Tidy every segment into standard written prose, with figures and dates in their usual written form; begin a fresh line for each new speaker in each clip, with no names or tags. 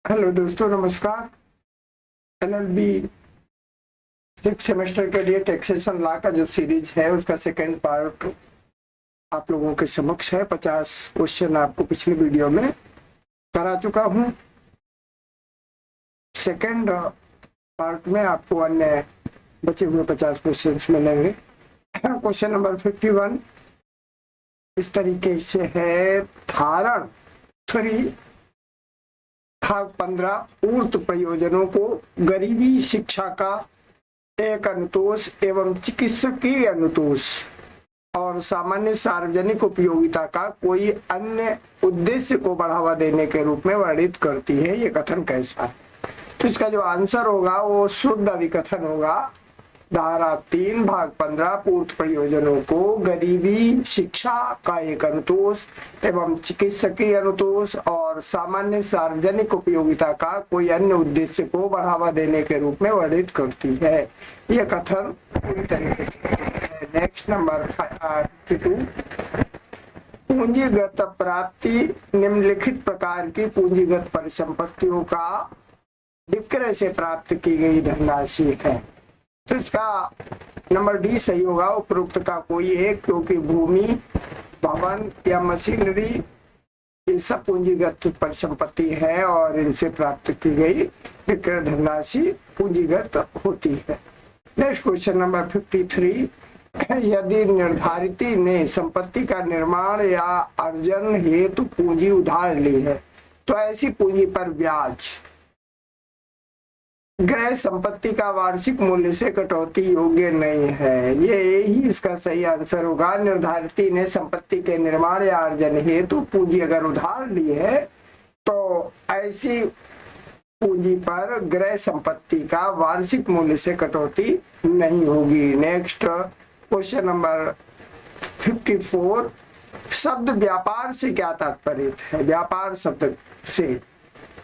Hello दोस्तों, नमस्कार। LLB 6 semester के लिए टैक्सेशन लॉ का जो सीरीज है उसका सेकेंड पार्ट आप लोगों के समक्ष है। 50 क्वेश्चन आपको पिछले वीडियो में करा चुका हूँ। सेकेंड पार्ट में आपको अन्य बचे हुए 50 क्वेश्चन मिलेंगे। क्वेश्चन नंबर 51 इस तरीके से है। धारण 3 भाग 15 ऊर्त प्रयोजनों को गरीबी, शिक्षा का एक अनुतोष एवं चिकित्सकीय अनुतोष और सामान्य सार्वजनिक उपयोगिता का कोई अन्य उद्देश्य को बढ़ावा देने के रूप में वर्णित करती है। ये कथन कैसा है? तो इसका जो आंसर होगा वो शुद्ध अभिकथन होगा। धारा 3 भाग 15 पूर्व प्रयोजनों को गरीबी, शिक्षा का एक अनुतोष एवं चिकित्सकीय अनुतोष और सामान्य सार्वजनिक उपयोगिता का कोई अन्य उद्देश्य को बढ़ावा देने के रूप में वर्णित करती है। यह कथन पूरी तरीके से है। नेक्स्ट नंबर 52 पूंजीगत प्राप्ति निम्नलिखित प्रकार की पूंजीगत परिसंपत्तियों का विक्रय से प्राप्त की गई धनराशि है। तो इसका नंबर डी सही होगा। उपरोक्त का कोई एक, क्योंकि भूमि, भवन या मशीनरी ये सब पूंजीगत परिसंपत्ति है और इनसे प्राप्त की गई विक्रय धनराशि पूंजीगत होती है। नेक्स्ट क्वेश्चन नंबर 53 यदि निर्धारित ने संपत्ति का निर्माण या अर्जन हेतु पूंजी उधार ली है तो ऐसी पूंजी पर ब्याज क्रय संपत्ति का वार्षिक मूल्य से कटौती योग्य नहीं है। ये ही इसका सही आंसर होगा। निर्धारित ने संपत्ति के निर्माण या अर्जन हेतु पूंजी अगर उधार ली है तो ऐसी पूंजी पर क्रय संपत्ति का वार्षिक मूल्य से कटौती नहीं होगी। नेक्स्ट क्वेश्चन नंबर 54 शब्द व्यापार से क्या तात्पर्य है? व्यापार शब्द से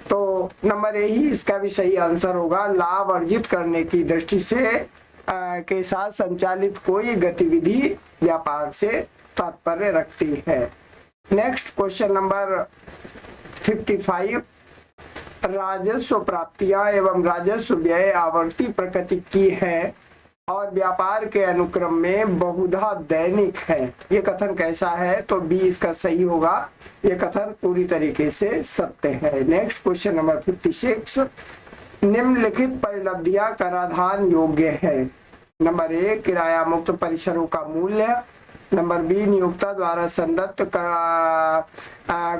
तो नंबर ए ही इसका भी सही आंसर होगा। लाभ अर्जित करने की दृष्टि से के साथ संचालित कोई गतिविधि व्यापार से तात्पर्य रखती है। नेक्स्ट क्वेश्चन नंबर 55 राजस्व प्राप्तियां एवं राजस्व व्यय आवर्ती प्रकृति की है और व्यापार के अनुक्रम में बहुधा दैनिक है। ये कथन कैसा है? तो बी इसका सही होगा। ये कथन पूरी तरीके से सत्य है। नेक्स्ट क्वेश्चन नंबर 56 निम्नलिखित परिलब्धियां कराधान योग्य है। नंबर ए किराया मुक्त परिसरों का मूल्य। नंबर बी नियोक्ता द्वारा संदत्त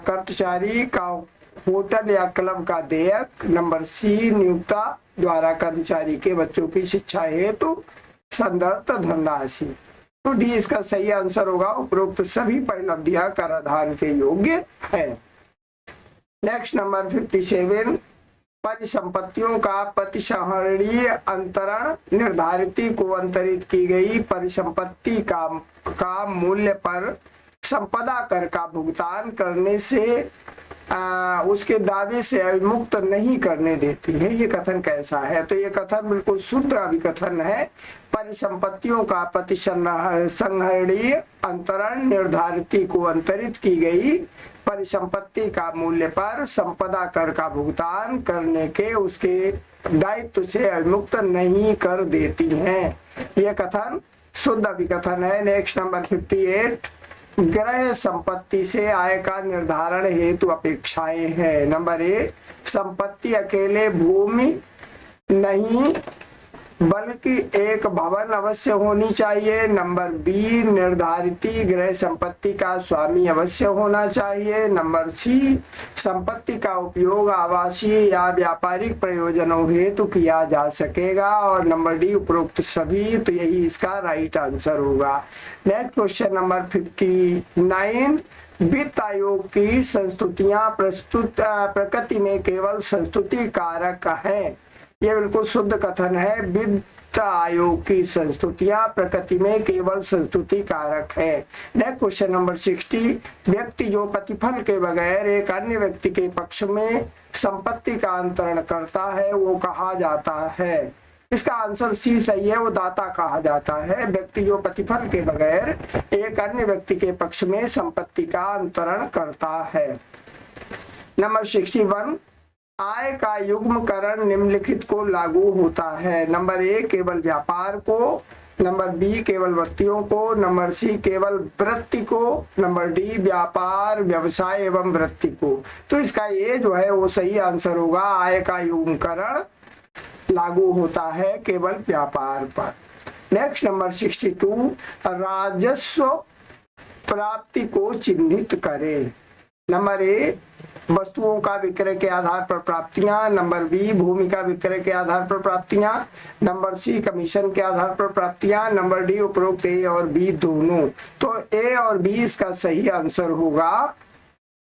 कर्मचारी का होटल या क्लब का देयक। नंबर सी नियोक्ता द्वारा कर्मचारी के बच्चों की शिक्षा हेतु संदर्भ धनराशि। तो डी इसका सही आंसर होगा। उपरोक्त सभी परिलब्धियां कराधान के योग्य है। नेक्स्ट नंबर 57 परिसंपत्तियों का प्रतिसंहरणीय अंतरण निर्धारित को अंतरित की गई परिसंपत्ति का मूल्य पर संपदा कर का भुगतान करने से उसके दावे से मुक्त नहीं करने देती है। ये कथन कैसा है? तो ये कथन बिल्कुल शुद्ध अभिकथन है। परिसंपत्तियों का प्रतिसंहरणीय अंतरण निर्धारित को अंतरित की गई परिसंपत्ति का मूल्य पर संपदा कर का भुगतान करने के उसके दायित्व से मुक्त नहीं कर देती हैं। यह कथन शुद्ध अभिकथन है। नेक्स्ट नंबर 58 क्रय संपत्ति से आय का निर्धारण हेतु अपेक्षाएं हैं। नंबर ए संपत्ति अकेले भूमि नहीं बल्कि एक भवन अवश्य होनी चाहिए। नंबर बी निर्धारित गृह संपत्ति का स्वामी अवश्य होना चाहिए। नंबर सी संपत्ति का उपयोग आवासीय या व्यापारिक प्रयोजनों हेतु किया जा सकेगा। और नंबर डी उपरोक्त सभी। तो यही इसका राइट आंसर होगा। नेक्स्ट क्वेश्चन नंबर 59 वित्त आयोग की संस्तुतियां प्रकृति में केवल संस्तुति कारक है। ये बिल्कुल शुद्ध कथन है। वित्त आयोग की संस्तुतियां प्रकृति में केवल संस्तुति कारक है। नेक्स्ट क्वेश्चन नंबर 60 व्यक्ति जो प्रतिफल के बगैर एक अन्य व्यक्ति के पक्ष में संपत्ति का अंतरण करता है वो कहा जाता है। इसका आंसर सी सही है। वो दाता कहा जाता है। व्यक्ति जो प्रतिफल के बगैर एक अन्य व्यक्ति के पक्ष में संपत्ति का अंतरण करता है। नंबर 61 आय का युग्मकरण निम्नलिखित को लागू होता है। नंबर ए केवल व्यापार को, नंबर बी केवल वस्तुओं को, नंबर सी केवल वृत्ति को, नंबर डी व्यापार व्यवसाय एवं वृत्ति को। तो इसका ये जो है वो सही आंसर होगा, आय का युग्मकरण लागू होता है केवल व्यापार पर। नेक्स्ट नंबर 62, राजस्व प्राप्ति को चिन्हित करें। नंबर ए वस्तुओं का विक्रय के आधार पर प्राप्तियां, नंबर बी भूमि का विक्रय के आधार पर प्राप्तियां, नंबर सी कमीशन के आधार पर प्राप्तियां, नंबर डी उपरोक्त ए और बी दोनों। तो ए और बी इसका सही आंसर होगा।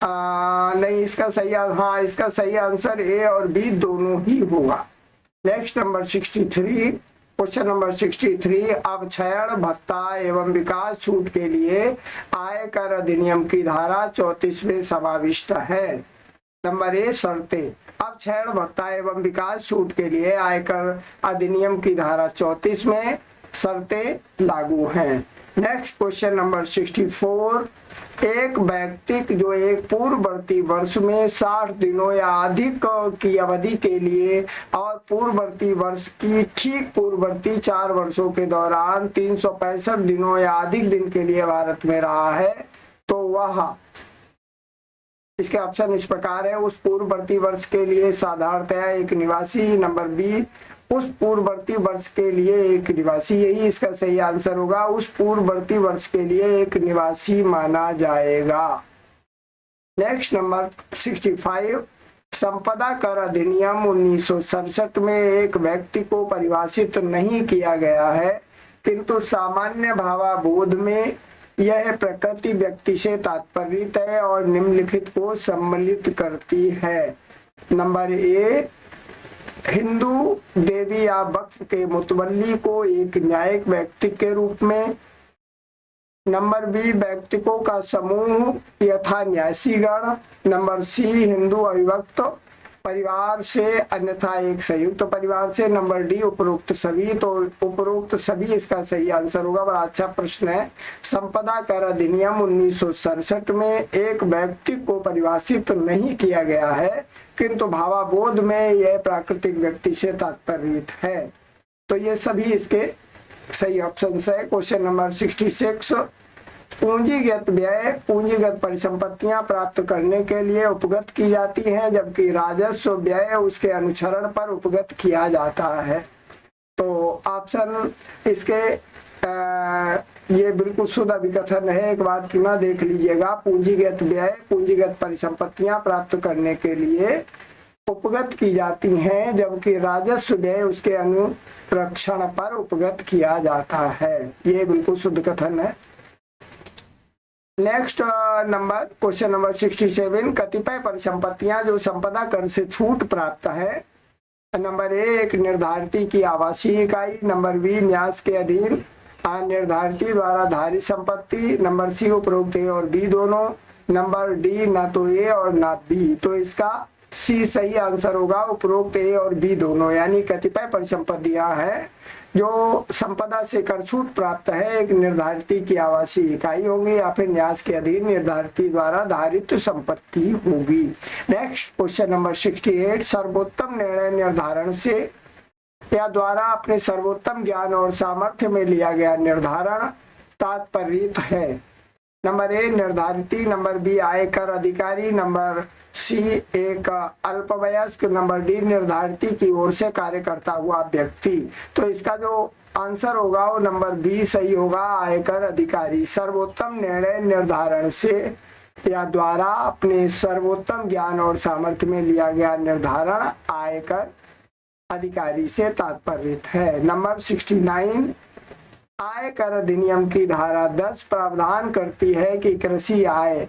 नहीं, इसका सही, हाँ इसका सही आंसर ए और बी दोनों ही होगा। नेक्स्ट नंबर 63, क्वेश्चन नंबर 63, अवक्षयण भत्ता एवं विकास छूट के लिए आयकर अधिनियम की धारा 34 में समाविष्ट है। नंबर ए शर्तें, अवक्षयण भत्ता एवं विकास छूट के लिए आयकर अधिनियम की धारा 34 में शर्तें लागू हैं। नेक्स्ट क्वेश्चन नंबर 64, एक व्यक्ति जो एक पूर्ववर्ती वर्ष में 60 दिनों या अधिक की अवधि के लिए और पूर्ववर्ती वर्ष की ठीक पूर्ववर्ती 4 वर्षों के दौरान 365 दिनों या अधिक दिन के लिए भारत में रहा है, तो वह, इसके ऑप्शन इस प्रकार है, उस पूर्ववर्ती वर्ष के लिए साधारणतया एक निवासी, नंबर बी उस पूर्ववर्ती वर्ष के लिए एक निवासी, यही इसका सही आंसर होगा, उस पूर्ववर्ती वर्ष के लिए एक निवासी माना जाएगा। नेक्स्ट नंबर 65, संपदा कर अधिनियम 1967 में एक व्यक्ति को परिभाषित नहीं किया गया है, किंतु सामान्य भावाबोध में यह प्रकृति व्यक्ति से तात्पर्य है और निम्नलिखित को सम्मिलित करती है। नंबर ए हिंदू देवी या वक्फ के मुतवल्ली को एक न्यायिक व्यक्ति के रूप में, नंबर बी व्यक्तियों का समूह यथा न्यासीगण, नंबर सी हिंदू अविभक्त परिवार से अन्यथा एक संयुक्त परिवार से, नंबर डी उपरोक्त सभी। तो उपरोक्त सभी इसका सही आंसर होगा। बड़ा अच्छा प्रश्न है। संपदा कर अधिनियम 1967 में एक व्यक्ति को परिभाषित नहीं किया गया है, किंतु भावाबोध में यह प्राकृतिक व्यक्ति से तात्पर्य है। तो ये सभी इसके सही ऑप्शन है। क्वेश्चन नंबर 66, पूंजीगत व्यय पूंजीगत परिसंपत्तियां प्राप्त करने के लिए उपगत की जाती हैं, जबकि राजस्व व्यय उसके अनुसरण पर उपगत किया जाता है। तो ऑप्शन इसके ये बिल्कुल शुद्ध अभिकथन है, एक बात क्यों ना देख लीजिएगा। पूंजीगत व्यय पूंजीगत परिसंपत्तियां प्राप्त करने के लिए उपगत की जाती हैं, जबकि राजस्व व्यय उसके अनुरक्षण पर उपगत किया जाता है। ये बिल्कुल शुद्ध कथन है। नेक्स्ट नंबर क्वेश्चन नंबर 67, कतिपय परिसंपत्तियां जो संपदा कर से छूट प्राप्त है। नंबर ए एक निर्धारित की आवासीय इकाई, नंबर बी न्यास के अधीन निर्धारित द्वारा धारित संपत्ति, नंबर सी उपरोक्त ए और बी दोनों, नंबर डी ना तो ए और ना बी। तो इसका सी सही आंसर होगा, उपरोक्त ए और बी दोनों। यानी कतिपय परिसंपत्तियां हैं जो संपदा से कर छूट प्राप्त है, एक निर्धारित की आवासीय इकाई होगी या फिर न्यास के अधीन निर्धारित द्वारा धारित संपत्ति होगी। नेक्स्ट क्वेश्चन नंबर 68, सर्वोत्तम निर्णय निर्धारण से या द्वारा अपने सर्वोत्तम ज्ञान और सामर्थ्य में लिया गया निर्धारण तात्पर्य है। नंबर ए निर्धारित, नंबर बी आयकर अधिकारी, नंबर सी एक अल्पवयस्क, नंबर डी निर्धारित की ओर से कार्य करता हुआ व्यक्ति। तो इसका जो आंसर होगा वो नंबर बी सही होगा, आयकर अधिकारी। सर्वोत्तम निर्णय निर्धारण से या द्वारा अपने सर्वोत्तम ज्ञान और सामर्थ्य में लिया गया निर्धारण आयकर अधिकारी से तात्पर्य है। नंबर 69, आयकर अधिनियम की धारा 10 प्रावधान करती है कि कृषि आय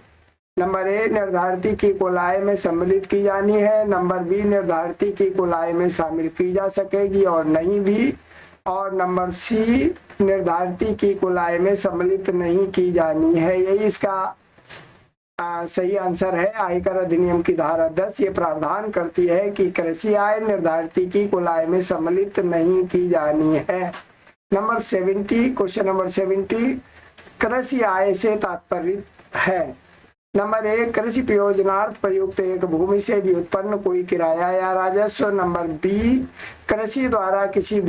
नंबर ए निर्धारित की कुल आय में सम्मिलित की जानी है, नंबर बी निर्धारित की कुल आय में शामिल की जा सकेगी और नहीं भी, और नंबर सी निर्धारित की कुल आय में सम्मिलित नहीं की जानी है। यही इसका सही आंसर है। आयकर अधिनियम की धारा 10 ये प्रावधान करती है कि कृषि आय निर्धारित की कुल आय में सम्मिलित नहीं की जानी है। नंबर 70, क्वेश्चन नंबर 70, कृषि आय से तात्पर्य है। नंबर 1 कृषि प्रयोजनार्थ प्रयुक्त एक भूमि से व्युत्पन्न कोई किराया या राजस्व। नंबर बी कृषि द्वारा किसी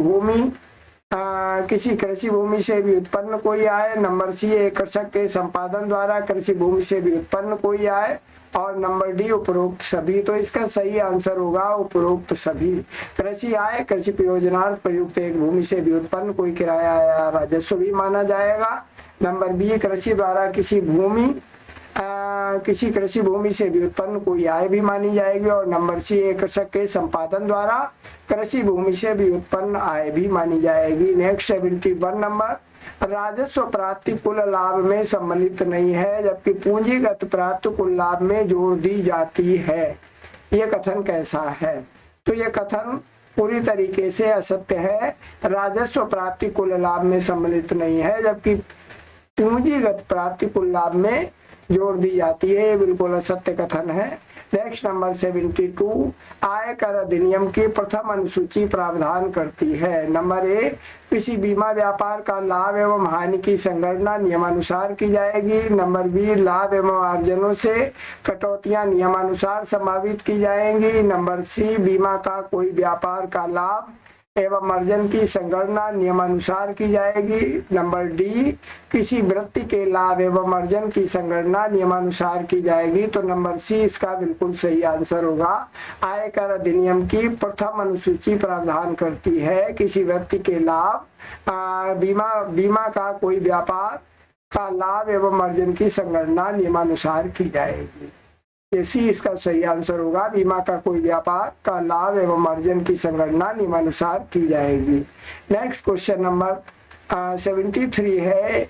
कृषि भूमि से भी उत्पन्न कोई आय। नंबर सी एक कृषक के संपादन द्वारा कृषि भूमि से भी उत्पन्न कोई आय। और नंबर डी उपरोक्त सभी। तो इसका सही आंसर होगा उपरोक्त सभी। कृषि आय कृषि प्रयोजनार्थ प्रयुक्त एक भूमि से भी उत्पन्न कोई किराया या राजस्व भी माना जाएगा। नंबर बी कृषि द्वारा किसी कृषि भूमि से भी उत्पन्न कोई आय भी मानी जाएगी। और नंबर सी एक कृषक के संपादन द्वारा कृषि भूमि से भी उत्पन्न आय भी मानी जाएगी। नेक्स्ट 71 नंबर, राजस्व प्राप्ति कुल लाभ में सम्मिलित नहीं है जबकि पूंजीगत प्राप्ति कुल लाभ में जोड़ दी जाती है। ये कथन कैसा है? तो ये कथन पूरी तरीके से असत्य है। राजस्व प्राप्ति कुल लाभ में सम्मिलित नहीं है जबकि पूंजीगत प्राप्ति कुल लाभ में जोड़ दी जाती है। ये बिल्कुल असत्य कथन है। नेक्स्ट नंबर 72, आयकर अधिनियम की प्रथम अनुसूची प्रावधान करती है। नंबर ए किसी बीमा व्यापार का लाभ एवं हानि की संगणना नियमानुसार की जाएगी। नंबर बी लाभ एवं अर्जनों से कटौतियां नियमानुसार संभावित की जाएंगी। नंबर सी बीमा का कोई व्यापार का लाभ एवं अर्जन की संगणना नियमानुसार की जाएगी। नंबर डी किसी वृत्ति के लाभ एवं अर्जन की संगणना नियमानुसार की जाएगी। तो नंबर सी इसका बिल्कुल सही आंसर होगा। आयकर अधिनियम की प्रथम अनुसूची प्रावधान करती है किसी व्यक्ति के लाभ बीमा का कोई व्यापार का लाभ एवं अर्जन की संगणना नियमानुसार की जाएगी। सी इसका सही आंसर होगा। बीमा का कोई व्यापार का लाभ एवं अर्जन की संगणना नियमानुसार की जाएगी। नेक्स्ट क्वेश्चन नंबर 73 है,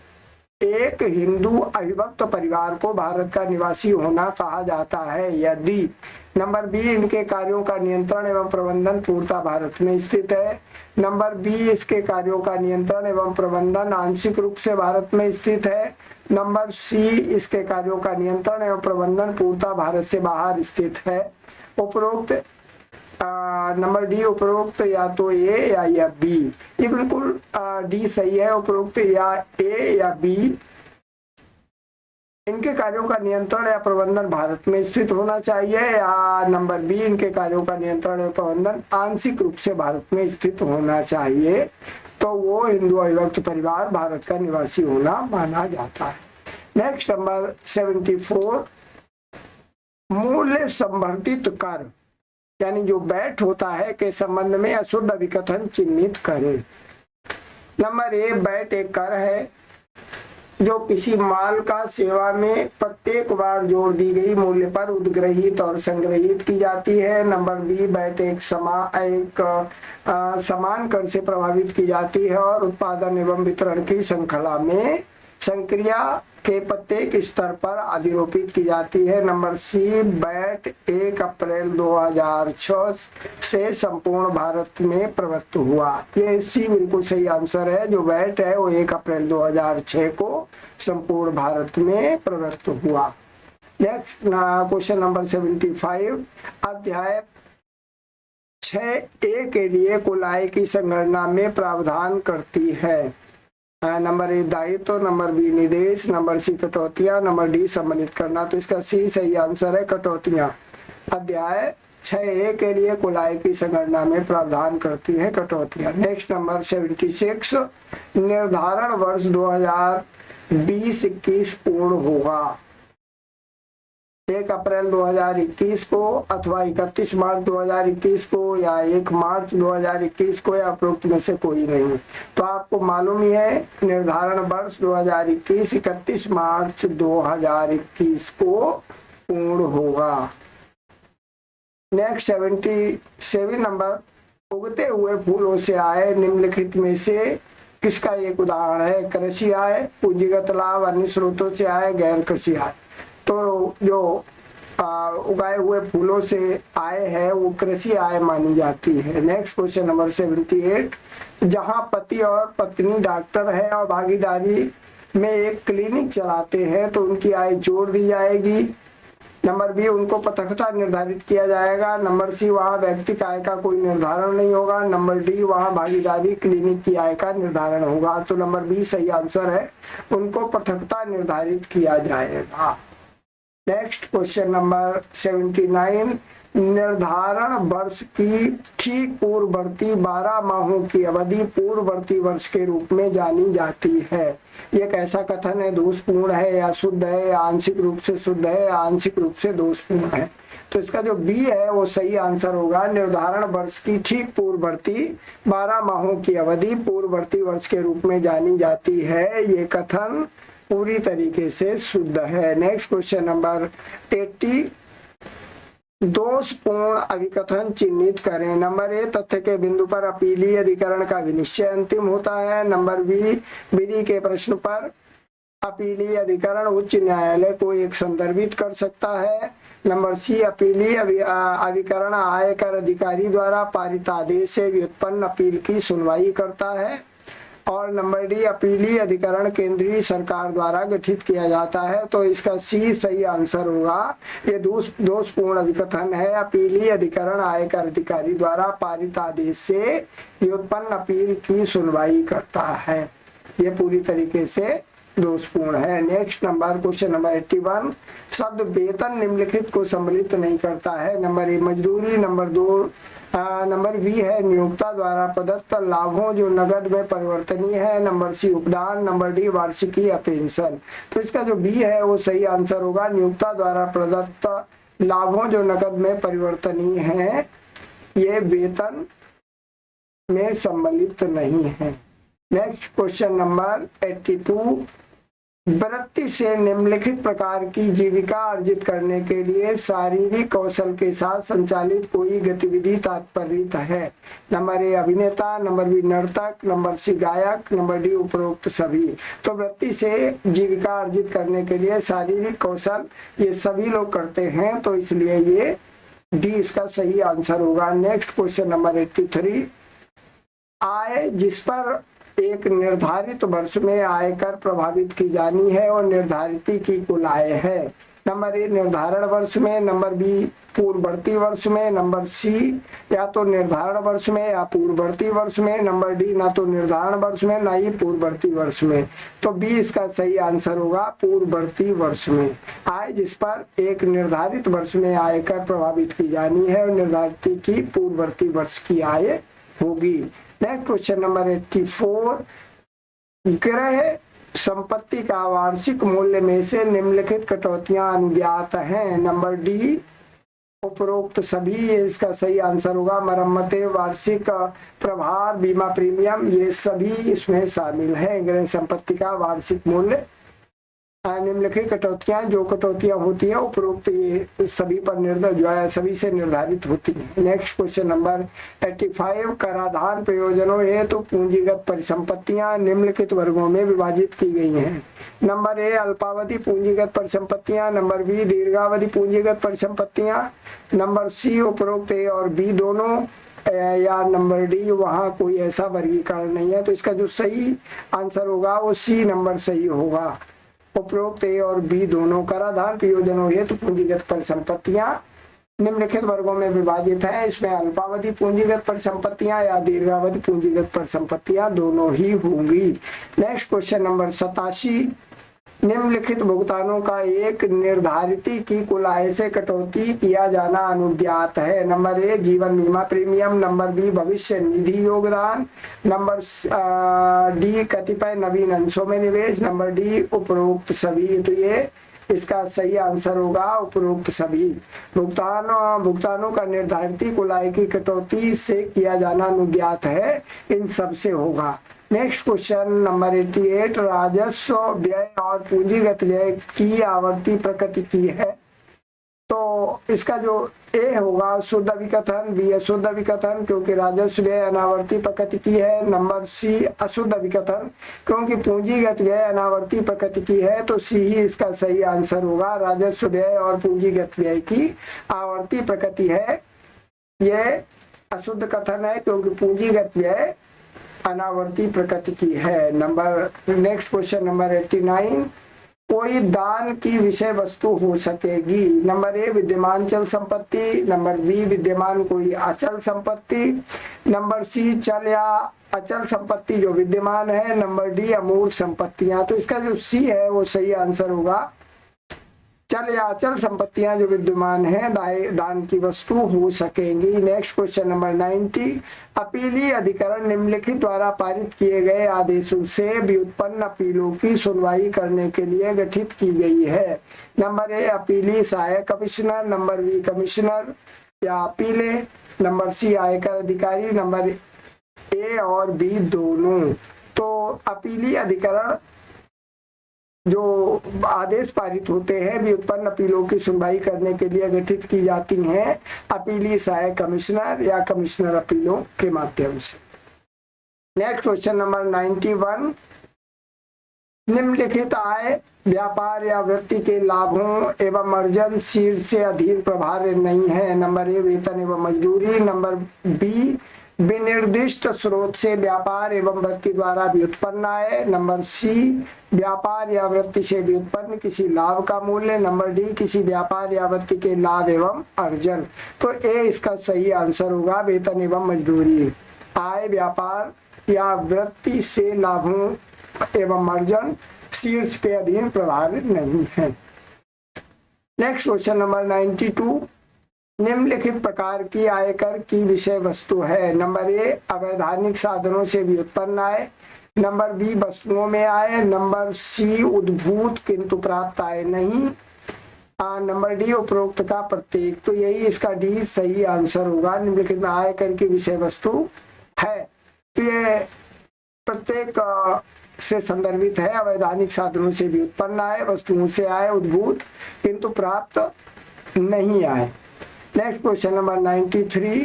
एक हिंदू अविभक्त परिवार को भारत का निवासी होना कहा जाता है यदि। नंबर बी इनके कार्यों का नियंत्रण एवं प्रबंधन पूर्णतः भारत में स्थित है। नंबर बी इसके कार्यों का नियंत्रण एवं प्रबंधन आंशिक रूप से भारत में स्थित है। नंबर सी इसके कार्यों का नियंत्रण एवं प्रबंधन पूर्णतः भारत से बाहर स्थित है। उपरोक्त नंबर डी उपरोक्त या तो ए या बी। ये बिल्कुल डी सही है। उपरोक्त या ए या बी इनके कार्यों का नियंत्रण या प्रबंधन भारत में स्थित होना चाहिए। या नंबर बी इनके कार्यों का नियंत्रण या प्रबंधन आंशिक रूप से भारत में स्थित होना चाहिए। तो वो हिंदू अविभक्त परिवार भारत का निवासी होना माना जाता है। नेक्स्ट नंबर 74, मूल्य संवर्धित कर यानी जो बैट होता है के संबंध में अशुद्ध विकथन चिन्हित करें। नंबर ए बैट एक कर है जो किसी माल का सेवा में प्रत्येक बार जोड़ दी गई मूल्य पर उद्ग्रहित और संग्रहित की जाती है। नंबर बी बैट एक समान कर से प्रभावित की जाती है और उत्पादन एवं वितरण की श्रृंखला में संक्रिया के प्रत्येक स्तर पर अधिरोपित की जाती है। नंबर सी बैट 1 अप्रैल 2006 से संपूर्ण भारत में प्रवृत्त हुआ। ये सी बिल्कुल सही आंसर है। जो बैट है वो 1 अप्रैल 2006 को संपूर्ण भारत में प्रवृत्त हुआ। नेक्स्ट क्वेश्चन नंबर 75, अध्याय 6A के लिए कुल आय की संगणना में प्रावधान करती है। नंबर ए दायित्व, नंबर बी निदेश, नंबर सी कटौतियां, नंबर डी सम्मिलित करना। तो इसका सी सही आंसर है कटौतियां। अध्याय 6A के लिए कुल आय की संगणना में प्रावधान करती है कटौतियां। नेक्स्ट नंबर 76, निर्धारण वर्ष 2020-21 पूर्ण होगा 1 अप्रैल 2021 को अथवा 31 मार्च 2021 को या 1 मार्च 2021 को या उपरोक्त में से कोई नहीं। तो आपको मालूम ही है निर्धारण वर्ष 2021 31 मार्च 2021 को पूर्ण होगा। नेक्स्ट 77 नंबर, उगते हुए फूलों से आय निम्नलिखित में से किसका एक उदाहरण है? कृषि आय, पूंजीगत लाभ, अन्य स्रोतों से आय, गैर कृषि आय। तो जो उगाए हुए फूलों से आय है वो कृषि आय मानी जाती है। नेक्स्ट क्वेश्चन नंबर 78, जहां पति और पत्नी डॉक्टर है और भागीदारी में एक क्लिनिक चलाते हैं तो उनकी आय जोड़ दी जाएगी। नंबर बी उनको पृथकता निर्धारित किया जाएगा। नंबर सी वहां व्यक्तिगत आय का कोई निर्धारण नहीं होगा। नंबर डी वहां भागीदारी क्लिनिक की आय का निर्धारण होगा। तो नंबर बी सही आंसर है, उनको पृथकता निर्धारित किया जाएगा। नेक्स्ट क्वेश्चन नंबर 79, निर्धारण वर्ष की ठीक पूर्ववर्ती 12 माहों की अवधि पूर्ववर्ती वर्ष के रूप में जानी जाती है। यह कैसा कथन है? दोषपूर्ण है या शुद्ध है, आंशिक रूप से शुद्ध है, आंशिक रूप से दोषपूर्ण है। तो इसका जो बी है वो सही आंसर होगा। निर्धारण वर्ष की ठीक पूर्ववर्ती 12 माहों की अवधि पूर्ववर्ती वर्ष के रूप में जानी जाती है। ये कथन पूरी तरीके से शुद्ध है। नेक्स्ट क्वेश्चन नंबर 80, दोषपूर्ण अभिकथन चिन्हित करें। नंबर ए, तथ्य के बिंदु पर अपीलीय अधिकरण का विनिश्चय अंतिम होता है। नंबर बी, विधि के प्रश्न पर अपीलीय अधिकरण उच्च न्यायालय को एक संदर्भित कर सकता है। नंबर सी, अपीलीय अधिकरण आयकर अधिकारी द्वारा पारित आदेश से व्युत्पन्न अपील की सुनवाई करता है। और नंबर डी, अपीलीय अधिकरण केंद्रीय सरकार द्वारा गठित किया जाता है। तो इसका सी सही आंसर होगा। ये दोषपूर्ण अभिकथन है। अपीलीय अधिकरण आयकर अधिकारी द्वारा पारित आदेश से व्युत्पन्न अपील की सुनवाई करता है। ये पूरी तरीके से दोषपूर्ण है। नेक्स्ट नंबर क्वेश्चन नंबर 81, शब्द वेतन निम्नलिखित को सम्मिलित नहीं करता है। नंबर ए, मजदूरी। नंबर दो, नंबर बी है नियोक्ता द्वारा प्रदत्त लाभों जो नगद में परिवर्तनीय है। नंबर सी, उपदान। नंबर डी, वार्षिकी या पेंशन। तो इसका जो बी है वो सही आंसर होगा। नियोक्ता द्वारा प्रदत्त लाभों जो नगद में परिवर्तनीय है, ये वेतन में सम्मिलित नहीं है। नेक्स्ट क्वेश्चन नंबर 82, वृत्ति से निम्नलिखित प्रकार की जीविका अर्जित करने के लिए शारीरिक कौशल के साथ संचालित कोई गतिविधि तात्पर्यित है। नंबर ए, अभिनेता। नंबर बी, नर्तक। नंबर सी, गायक। नंबर डी, उपरोक्त सभी। तो वृत्ति से जीविका अर्जित करने के लिए शारीरिक कौशल ये सभी लोग करते हैं, तो इसलिए ये डी इसका सही आंसर होगा। नेक्स्ट क्वेश्चन नंबर 83, आय जिस पर एक निर्धारित वर्ष में आयकर प्रभावित की जानी है और निर्धारित की कुल आय है। नंबर ए, निर्धारण वर्ष में। नंबर बी, पूर्ववर्ती वर्ष में। नंबर सी, या तो निर्धारण वर्ष में या पूर्ववर्ती वर्ष में। नंबर डी, ना तो निर्धारण वर्ष में ना ही पूर्ववर्ती वर्ष में। तो बी इसका सही आंसर होगा, पूर्ववर्ती वर्ष में। आय जिस पर एक निर्धारित वर्ष में आयकर प्रभावित की जानी है और निर्धारित की पूर्ववर्ती वर्ष की आय होगी। नेक्स्ट क्वेश्चन नंबर 84, गृह संपत्ति का वार्षिक मूल्य में से निम्नलिखित कटौतियां अनुज्ञात हैं। नंबर डी, उपरोक्त सभी, ये इसका सही आंसर होगा। मरम्मतें, वार्षिक प्रभार, बीमा प्रीमियम, ये सभी इसमें शामिल है। गृह संपत्ति का वार्षिक मूल्य निम्नलिखित कटौतियां, जो कटौतियां होती है उपरोक्त ये सभी पर जो है सभी से निर्धारित होती है। नेक्स्ट क्वेश्चन नंबर 85, कराधान प्रयोजनों हेतु पूंजीगत परिसंपत्तियां निम्नलिखित वर्गों में विभाजित की गई हैं। नंबर ए, अल्पावधि पूंजीगत परिसंपत्तियां। नंबर बी, दीर्घावधि पूंजीगत परिसंपत्तियां। नंबर सी, उपरोक्त ए और बी दोनों, या नंबर डी वहाँ कोई ऐसा वर्गीकरण नहीं है। तो इसका जो सही आंसर होगा वो सी नंबर सही होगा। उपरोक्त ए और बी दोनों कराधान प्रयोजनों हेतु पूंजीगत परिसंपत्तियां निम्नलिखित वर्गों में विभाजित हैं। इसमें अल्पावधि पूंजीगत परिसंपत्तियां या दीर्घावधि पूंजीगत परिसंपत्तियां दोनों ही होंगी। नेक्स्ट क्वेश्चन नंबर 87, निम्नलिखित भुगतानों का एक निर्धारित की कुल आय से कटौती किया जाना अनुज्ञात है। नंबर ए, जीवन बीमा प्रीमियम। नंबर बी, भविष्य निधि योगदान। नंबर डी, कतिपय नवीन अंशों में निवेश। नंबर डी, उपरोक्त सभी। तो ये इसका सही आंसर होगा, उपरोक्त सभी। भुगतानों का निर्धारित कुल आय की कटौती से किया जाना अनुज्ञात है, इन सब से होगा। नेक्स्ट क्वेश्चन नंबर 88, राजस्व, व्यय और पूंजीगत व्यय की आवर्ती प्रकृति की है। तो इसका जो ए होगा शुद्ध अभिकथन, बी अशुद्ध अभिकथन क्योंकि राजस्व व्यय अनावर्ती प्रकृति की है। नंबर सी, अशुद्ध अभिकथन क्योंकि पूंजीगत व्यय अनावर्ती प्रकृति की है। तो सी ही इसका सही आंसर होगा। राजस्व व्यय और पूंजीगत व्यय की आवर्ती प्रकृति है, यह अशुद्ध कथन है क्योंकि पूंजीगत व्यय अनावर्ती प्रकृति की है। नेक्स्ट क्वेश्चन नंबर 89, कोई दान की विषय वस्तु हो सकेगी। नंबर ए, विद्यमान चल संपत्ति। नंबर बी, विद्यमान कोई अचल संपत्ति। नंबर सी, चल या अचल संपत्ति जो विद्यमान है। नंबर डी, अमूर्त संपत्तियां। तो इसका जो सी है वो सही आंसर होगा, चल या अचल संपत्तियां जो विद्यमान है दान की वस्तु हो सकेंगी। नेक्स्ट क्वेश्चन नंबर 90, अपीलीय अधिकरण निम्नलिखित द्वारा पारित किए गए आदेशों से व्युत्पन्न अपीलों की सुनवाई करने के लिए गठित की गई है। नंबर ए अपीलीय सहायक कमिश्नर, नंबर बी कमिश्नर या अपीले, नंबर सी आयकर अधिकारी, नंबर ए और बी दोनों। तो अपीलीय अधिकरण जो आदेश पारित होते हैं व्युत्पन्न अपीलों की सुनवाई करने के लिए गठित की जाती हैं अपीलीय सहायक कमिश्नर या कमिश्नर अपीलों के माध्यम से। नेक्स्ट क्वेश्चन नंबर 91, निम्नलिखित आय व्यापार या वृत्ति के लाभों एवं अर्जन शीर्ष से अधीन प्रभार नहीं है। नंबर ए वेतन एवं मजदूरी, नंबर बी विनिर्दिष्ट स्रोत से व्यापार एवं वृत्ति द्वारा व्युत्पन्न आय, नंबर सी व्यापार या वृत्ति से व्युत्पन्न किसी लाभ का मूल्य, नंबर डी किसी व्यापार या वृत्ति के लाभ एवं अर्जन। तो ए इसका सही आंसर होगा वेतन एवं मजदूरी। आय व्यापार या वृत्ति से लाभों एवं अर्जन शीर्ष के अधीन प्रभार नहीं है। नेक्स्ट क्वेश्चन नंबर 92, निम्नलिखित प्रकार की आयकर की विषय वस्तु है। नंबर ए अवैधानिक साधनों से व्युत्पन्न आय, नंबर बी वस्तुओं में आय, नंबर सी उद्भूत किंतु प्राप्त आय नहीं, नंबर डी उपरोक्त का प्रत्येक। तो यही इसका डी सही आंसर होगा। निम्नलिखित में आयकर की विषय वस्तु है तो ये प्रत्येक से संदर्भित है। अवैधानिक साधनों से व्युत्पन्न आय, वस्तुओं से आय उद्भूत किंतु प्राप्त नहीं आय। नेक्स्ट क्वेश्चन नंबर 93,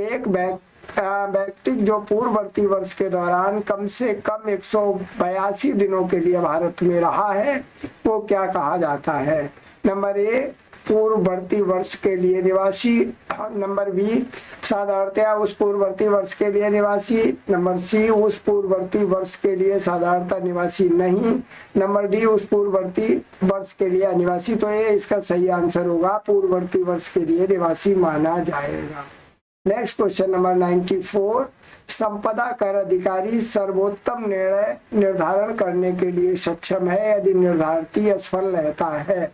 एक व्यक्ति जो पूर्ववर्ती वर्ष के दौरान कम से कम 182 दिनों के लिए भारत में रहा है वो क्या कहा जाता है। नंबर ए पूर्ववर्ती वर्ष के लिए निवासी, नंबर बी साधारणतया उस पूर्ववर्ती वर्ष के लिए निवासी, नंबर सी उस पूर्ववर्ती वर्ष के लिए साधारणतः निवासी नहीं, नंबर डी उस पूर्ववर्ती वर्ष के लिए अनिवासी। तो ये इसका सही आंसर होगा पूर्ववर्ती वर्ष के लिए निवासी माना जाएगा। नेक्स्ट क्वेश्चन नंबर 94, संपदा कर अधिकारी सर्वोत्तम निर्णय निर्धारण करने के लिए सक्षम है यदि निर्धारित असफल रहता है।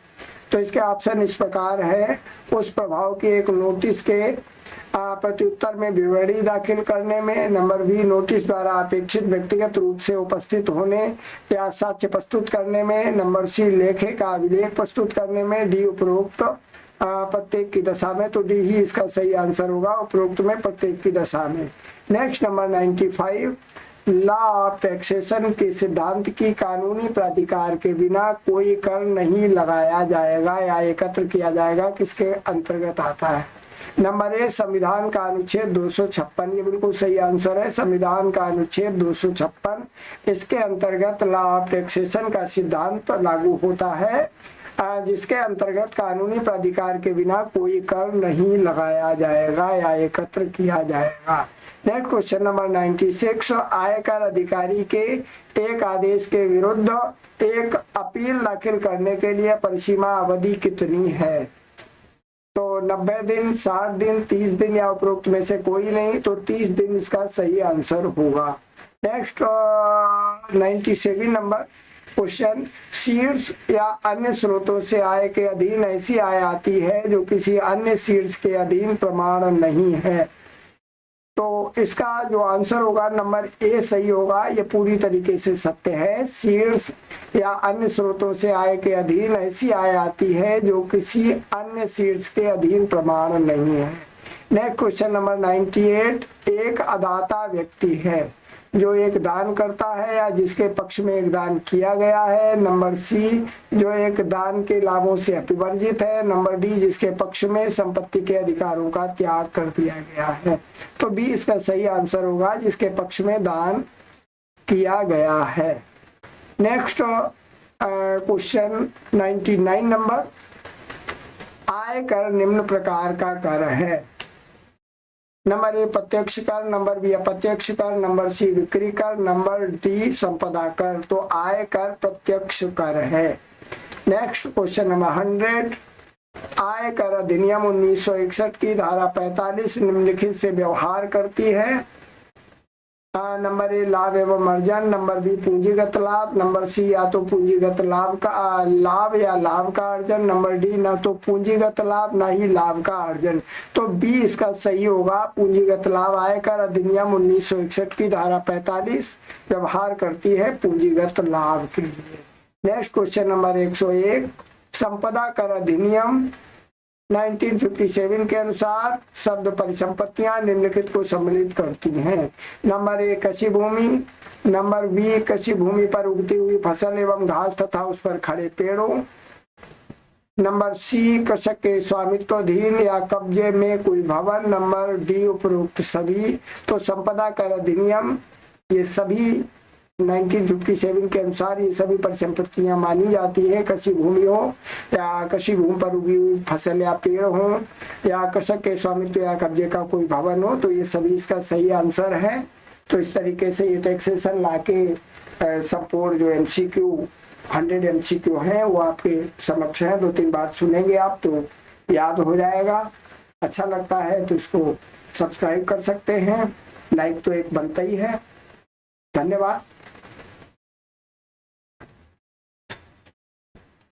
तो इसके ऑप्शन इस प्रकार है, उस प्रभाव के एक नोटिस के प्रत्युत्तर में विवरणी दाखिल करने में, नंबर बी नोटिस द्वारा अपेक्षित व्यक्तिगत रूप से उपस्थित होने या साक्ष्य प्रस्तुत करने में, नंबर सी लेखे का अभिलेख प्रस्तुत करने में, डी उपरोक्त प्रत्येक की दशा में। तो डी ही इसका सही आंसर होगा, उपरोक्त में प्रत्येक की दशा में। Next number 95, law of taxation के सिद्धांत की कानूनी प्राधिकार के बिना कोई कर नहीं लगाया जाएगा या एकत्र किया जाएगा किसके अंतर्गत आता है। नंबर ए संविधान का अनुच्छेद 256, ये बिल्कुल सही आंसर है। संविधान का अनुच्छेद 256 इसके अंतर्गत लॉ ऑफ टैक्सेशन का सिद्धांत लागू होता है, जिसके अंतर्गत कानूनी प्राधिकार के बिना कोई कर नहीं लगाया जाएगा या एकत्र किया जाएगा। नेक्स्ट क्वेश्चन नंबर 96, आयकर अधिकारी के एक आदेश के विरुद्ध एक अपील दाखिल करने के लिए परिसीमा अवधि कितनी है। तो 90 दिन, 60 दिन, 30 दिन या उपरोक्त में से कोई नहीं। तो 30 दिन इसका सही आंसर होगा। नेक्स्ट 97 नंबर क्वेश्चन, शीर्ष या अन्य स्रोतों से आय के अधीन ऐसी आय आती है जो किसी अन्य शीर्ष के अधीन प्रमाण नहीं है। तो इसका जो आंसर होगा नंबर ए सही होगा। ये पूरी तरीके से सत्य है। शीर्ष या अन्य स्रोतों से आय के अधीन ऐसी आय आती है जो किसी अन्य शीर्ष के अधीन प्रमाण नहीं है। नेक्स्ट क्वेश्चन नंबर 98, एक अदाता व्यक्ति है जो एक दान करता है या जिसके पक्ष में एक दान किया गया है। नंबर सी जो एक दान के लाभों से अतिवर्जित है। नंबर डी जिसके पक्ष में संपत्ति के अधिकारों का त्याग कर दिया गया है। तो बी इसका सही आंसर होगा, जिसके पक्ष में दान किया गया है। नेक्स्ट क्वेश्चन 99 नंबर, आय कर निम्न प्रकार का कर है। नंबर ए प्रत्यक्ष कर, नंबर बी अप्रत्यक्ष कर, नंबर सी बिक्री कर, नंबर डी संपदा कर। तो आय कर प्रत्यक्ष कर है। नेक्स्ट क्वेश्चन नंबर 100, आय कर अधिनियम 1961 की धारा 45 निम्नलिखित से व्यवहार करती है। नंबर ए लाभ एवं अर्जन, नंबर बी पूंजीगत लाभ, नंबर सी या तो पूंजीगत लाभ का लाभ या लाभ का अर्जन, नंबर डी ना तो पूंजीगत लाभ ना ही लाभ का अर्जन। तो बी इसका सही होगा, पूंजीगत लाभ। आयकर अधिनियम 1961 की धारा 45 व्यवहार करती है पूंजीगत लाभ के लिए। नेक्स्ट क्वेश्चन नंबर 101, संपदा कर अधिनियम 1957 के अनुसार शब्द परिसंपत्तियां निम्नलिखित को सम्मिलित करती हैं। नंबर ए कृषि भूमि, नंबर बी कृषि भूमि पर उगती हुई फसल एवं घास तथा उस पर खड़े पेड़ों, नंबर सी कृषक के स्वामित्वाधीन या कब्जे में कोई भवन, नंबर डी उपरोक्त सभी। तो संपदा कर अधिनियम ये सभी 1957 के अनुसार ये सभी परिसंपत्तियां मानी जाती है। कृषि भूमि हो या कृषि भूमि पर उगी हुई फसल या पेड़ हो या कृषक के स्वामित्व या कब्जे का कोई भवन हो, तो ये सभी इसका सही आंसर है। तो इस तरीके से ये टैक्सेशन लाके संपूर्ण जो MCQ 100 MCQ है वो आपके समक्ष है। 2-3 बार सुनेंगे आप तो याद हो जाएगा। अच्छा लगता है तो इसको सब्सक्राइब कर सकते हैं, लाइक तो एक बनता ही है। धन्यवाद।